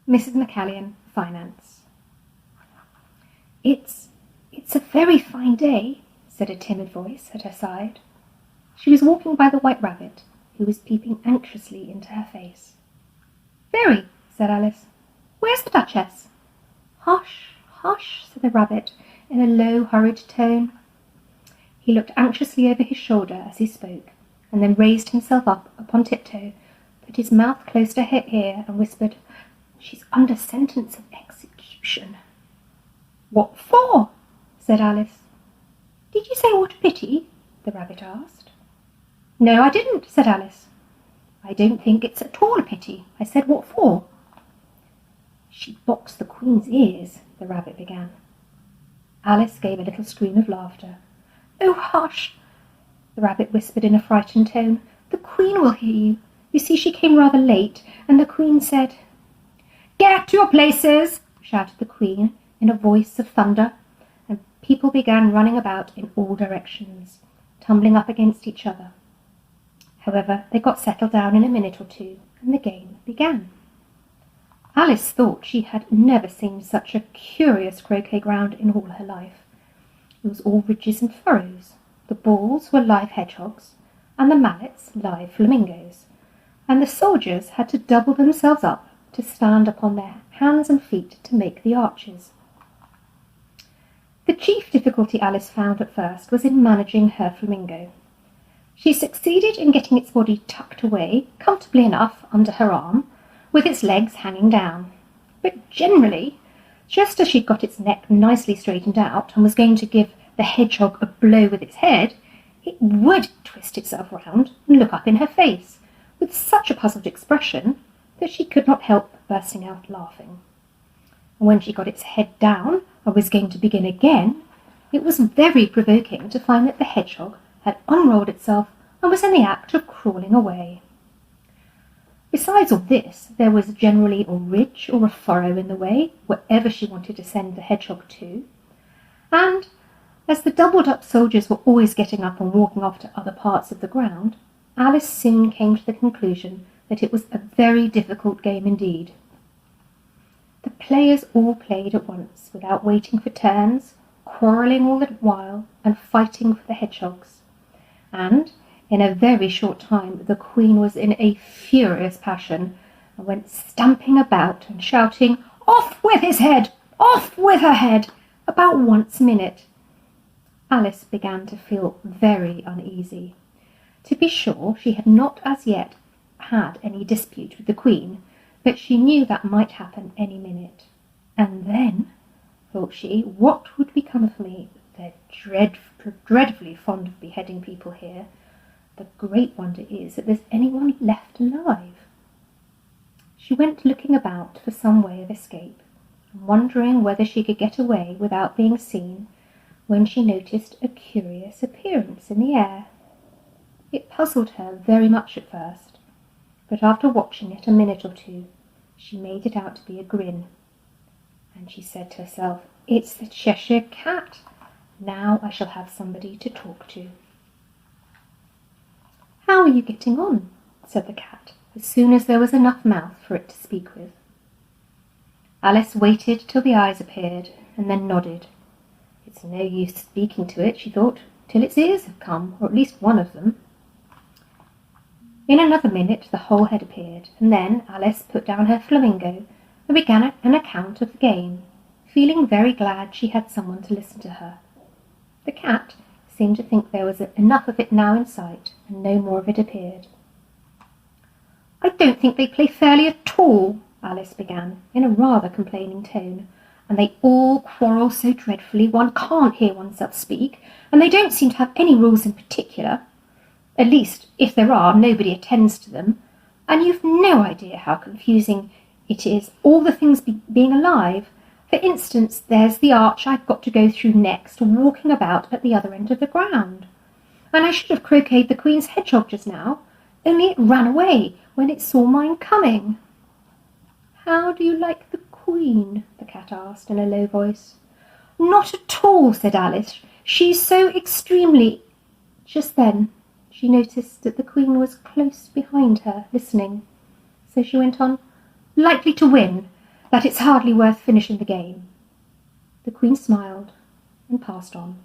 Mrs. McCallion, Finance. It's a very fine day, said a timid voice at her side. She was walking by the White Rabbit, who was peeping anxiously into her face. Very, said Alice. Where's the Duchess? Hush, hush, said the Rabbit, in a low, hurried tone. He looked anxiously over his shoulder as he spoke, and then raised himself up upon tiptoe, put his mouth close to her ear, and whispered, She's under sentence of execution. What for? Said Alice. Did you say what a pity? The Rabbit asked. No, I didn't, said Alice. I don't think it's at all a pity. I said what for? She boxed the Queen's ears, the Rabbit began. Alice gave a little scream of laughter. Oh, hush, the Rabbit whispered in a frightened tone. The Queen will hear you. You see, she came rather late, and the Queen said... Get to your places, shouted the Queen in a voice of thunder, and people began running about in all directions, tumbling up against each other. However, they got settled down in a minute or two, and the game began. Alice thought she had never seen such a curious croquet ground in all her life. It was all ridges and furrows. The balls were live hedgehogs, and the mallets live flamingos, and the soldiers had to double themselves up to stand upon their hands and feet to make the arches. The chief difficulty Alice found at first was in managing her flamingo. She succeeded in getting its body tucked away comfortably enough under her arm, with its legs hanging down. But generally, just as she'd got its neck nicely straightened out and was going to give the hedgehog a blow with its head, it would twist itself round and look up in her face, with such a puzzled expression that she could not help bursting out laughing. And when she got its head down and was going to begin again, it was very provoking to find that the hedgehog had unrolled itself and was in the act of crawling away. Besides all this, there was generally a ridge or a furrow in the way, wherever she wanted to send the hedgehog to, and as the doubled-up soldiers were always getting up and walking off to other parts of the ground, Alice soon came to the conclusion that it was a very difficult game indeed. The players all played at once, without waiting for turns, quarrelling all the while, and fighting for the hedgehogs. And in a very short time the Queen was in a furious passion, and went stamping about and shouting, Off with his head! Off with her head! about once a minute. Alice began to feel very uneasy. To be sure, she had not as yet had any dispute with the Queen, but she knew that might happen any minute. And then, thought she, what would become of me? They're dreadfully fond of beheading people here. The great wonder is that there's anyone left alive. She went looking about for some way of escape, and wondering whether she could get away without being seen, when she noticed a curious appearance in the air. It puzzled her very much at first, but after watching it a minute or two, she made it out to be a grin, and she said to herself, It's the Cheshire Cat. Now I shall have somebody to talk to. How are you getting on? Said the cat, as soon as there was enough mouth for it to speak with. Alice waited till the eyes appeared, and then nodded. It's no use speaking to it, she thought, till its ears have come, or at least one of them. In another minute the whole head appeared, and then Alice put down her flamingo and began an account of the game, feeling very glad she had someone to listen to her. The cat seemed to think there was enough of it now in sight, and no more of it appeared. I don't think they play fairly at all, Alice began, in a rather complaining tone, and they all quarrel so dreadfully one can't hear oneself speak, and they don't seem to have any rules in particular. At least, if there are, nobody attends to them, and you've no idea how confusing it is, all the things being alive. For instance, there's the arch I've got to go through next, walking about at the other end of the ground. And I should have croqueted the Queen's hedgehog just now, only it ran away when it saw mine coming. How do you like the Queen? The cat asked in a low voice. Not at all, said Alice. She's so extremely... Just then she noticed that the Queen was close behind her, listening. So she went on, likely to win. that it's hardly worth finishing the game." The Queen smiled and passed on.